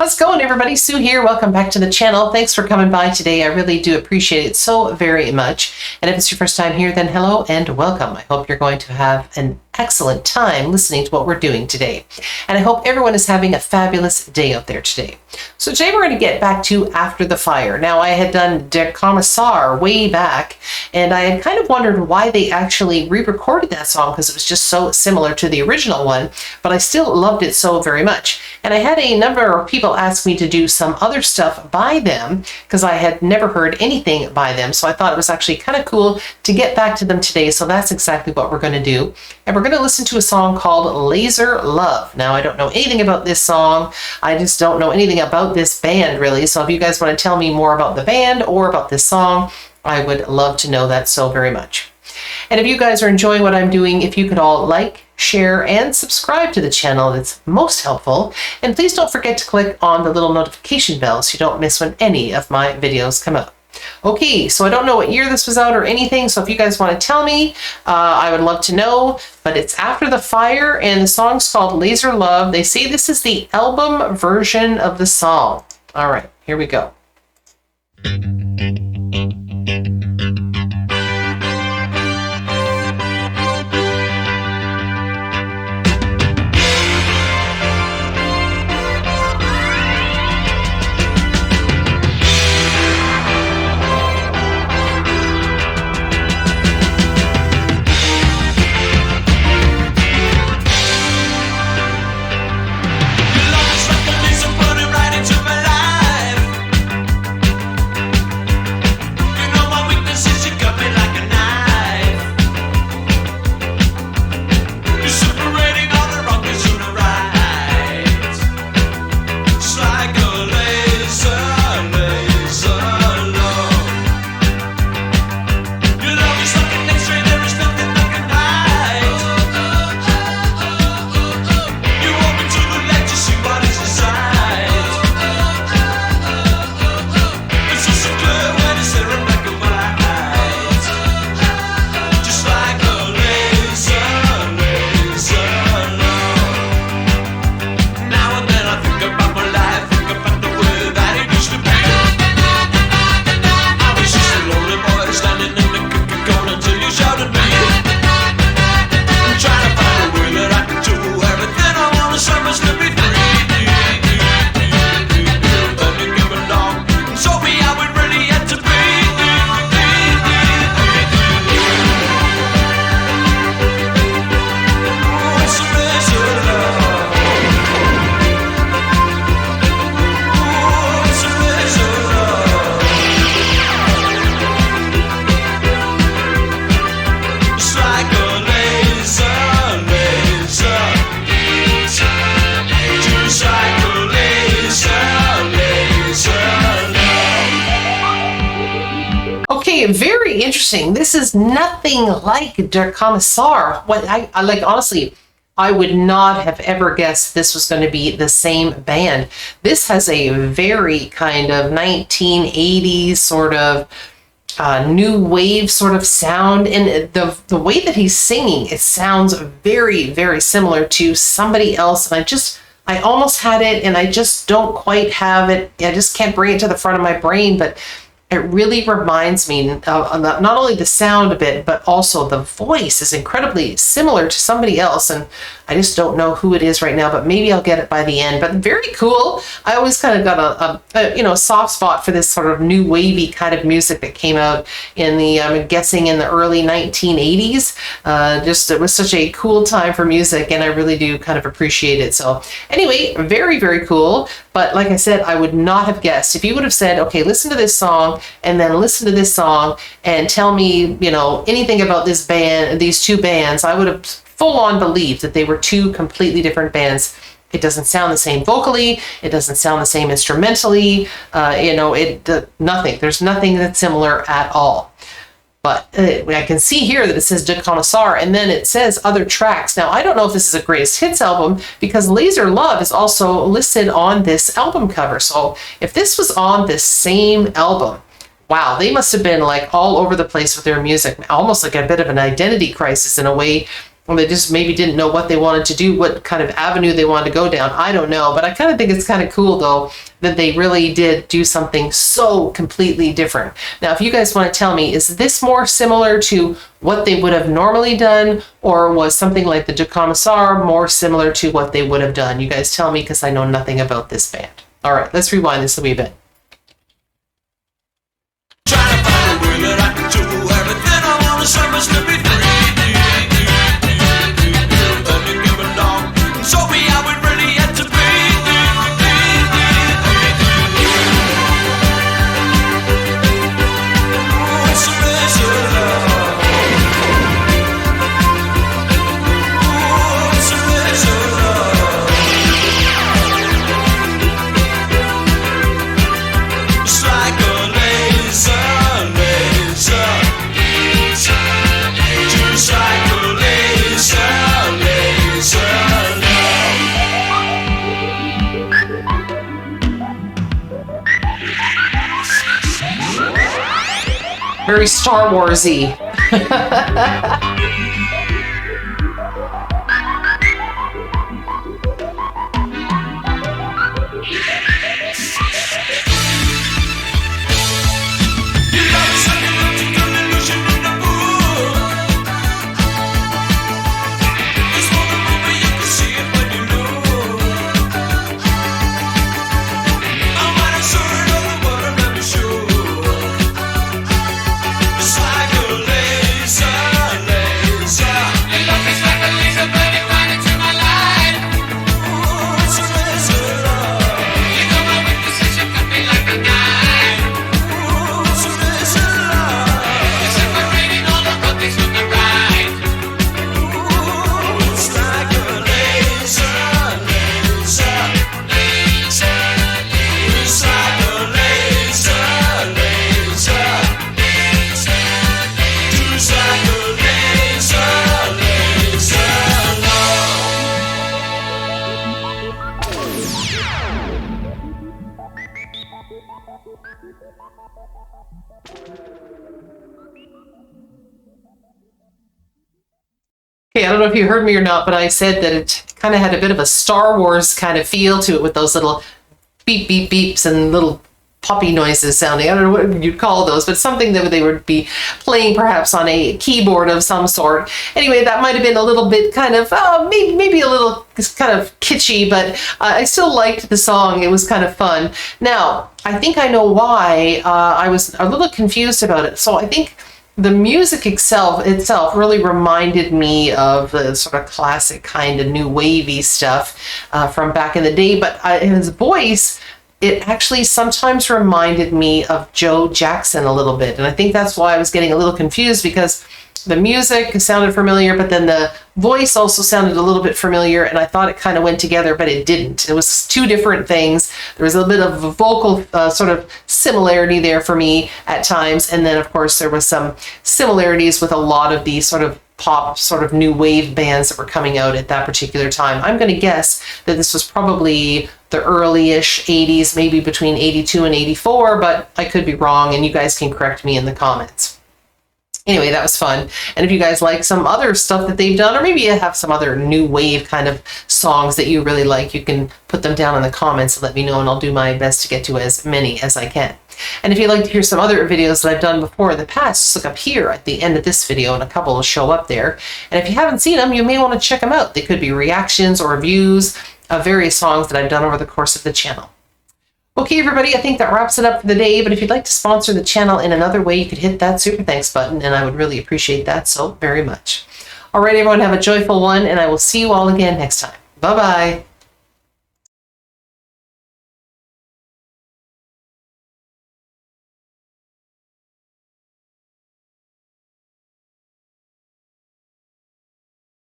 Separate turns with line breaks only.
How's it going, everybody? Sue here. Welcome back to the channel. Thanks for coming by today. I really do appreciate it so very much. And if it's your first time here, then hello and welcome. I hope you're going to have an excellent time listening to what we're doing today. And I hope everyone is having a fabulous day out there today. So today we're going to get back to After the Fire. Now, I had done Der Kommissar way back, and I had kind of wondered why they actually re-recorded that song because it was just so similar to the original one, but I still loved it so very much. And I had a number of people ask me to do some other stuff by them because I had never heard anything by them. So I thought it was actually kind of cool to get back to them today. So that's exactly what we're going to do. And we're going to listen to a song called Laserlove. Now, I don't know anything about this song. I just don't know anything about this band, really. So if you guys want to tell me more about the band or about this song, I would love to know that so very much. And if you guys are enjoying what I'm doing, if you could all like, share, and subscribe to the channel, that's most helpful. And please don't forget to click on the little notification bell so you don't miss when any of my videos come out. Okay, so I don't know what year this was out or anything, so if you guys want to tell me, I would love to know. But it's After the Fire, and the song's called Laserlove. They say this is the album version of the song. All right, here we go. Very interesting. This is nothing like Der Kommissar. What I like, honestly, I would not have ever guessed this was going to be the same band. This has a very kind of 1980s sort of new wave sort of sound, and the way that he's singing, it sounds very, very similar to somebody else. And I almost had it, and I just don't quite have it. I just can't bring it to the front of my brain, but it really reminds me of not only the sound a bit, but also the voice is incredibly similar to somebody else. And I just don't know who it is right now, but maybe I'll get it by the end. But very cool. I always kind of got a soft spot for this sort of new wavy kind of music that came out in the, I'm guessing, in the early 1980s. It was such a cool time for music, and I really do kind of appreciate it. So anyway, very, very cool. But like I said, I would not have guessed. If you would have said, okay, listen to this song and then listen to this song and tell me, anything about this band, these two bands, I would have full on believed that they were two completely different bands. It doesn't sound the same vocally. It doesn't sound the same instrumentally. Nothing. There's nothing that's similar at all. But I can see here that it says Der Kommissar, and then it says other tracks. Now, I don't know if this is a greatest hits album because Laserlove is also listed on this album cover. So if this was on this same album, wow, they must have been like all over the place with their music, almost like a bit of an identity crisis in a way, or they just maybe didn't know what they wanted to do, what kind of avenue they wanted to go down. I don't know, but I kind of think it's kind of cool though that they really did do something so completely different. Now, if you guys want to tell me, is this more similar to what they would have normally done, or was something like the De Commissar more similar to what they would have done? You guys tell me, because I know nothing about this band. All right, let's rewind this a wee bit.
Trying to find a way that I can do everything I want, so much to be free. Let me give it long. Show me how it really had to be.
Very Star Wars-y. Okay, I don't know if you heard me or not, but I said that it kind of had a bit of a Star Wars kind of feel to it with those little beep, beep, beeps and little poppy noises sounding. I don't know what you'd call those, but something that they would be playing perhaps on a keyboard of some sort. Anyway, that might have been a little bit kind of, maybe a little kind of kitschy, but I still liked the song. It was kind of fun. Now, I think I know why I was a little confused about it. So I think the music itself really reminded me of the sort of classic kind of new wavy stuff from back in the day, but his voice, it actually sometimes reminded me of Joe Jackson a little bit. And I think that's why I was getting a little confused, because the music sounded familiar, but then the voice also sounded a little bit familiar, and I thought it kind of went together, but it didn't. It was two different things. There was a bit of a vocal sort of similarity there for me at times, and then of course there was some similarities with a lot of these sort of pop, sort of new wave bands that were coming out at that particular time. I'm going to guess that this was probably the early-ish 80s, maybe between 82 and 84, but I could be wrong, and you guys can correct me in the comments. Anyway, that was fun. And if you guys like some other stuff that they've done, or maybe you have some other new wave kind of songs that you really like, you can put them down in the comments and let me know, and I'll do my best to get to as many as I can. And if you'd like to hear some other videos that I've done before in the past, just look up here at the end of this video, and a couple will show up there. And if you haven't seen them, you may want to check them out. They could be reactions or reviews of various songs that I've done over the course of the channel. Okay, everybody, I think that wraps it up for the day, but if you'd like to sponsor the channel in another way, you could hit that super thanks button, and I would really appreciate that so very much. All right, everyone, have a joyful one, and I will see you all again next time. Bye-bye.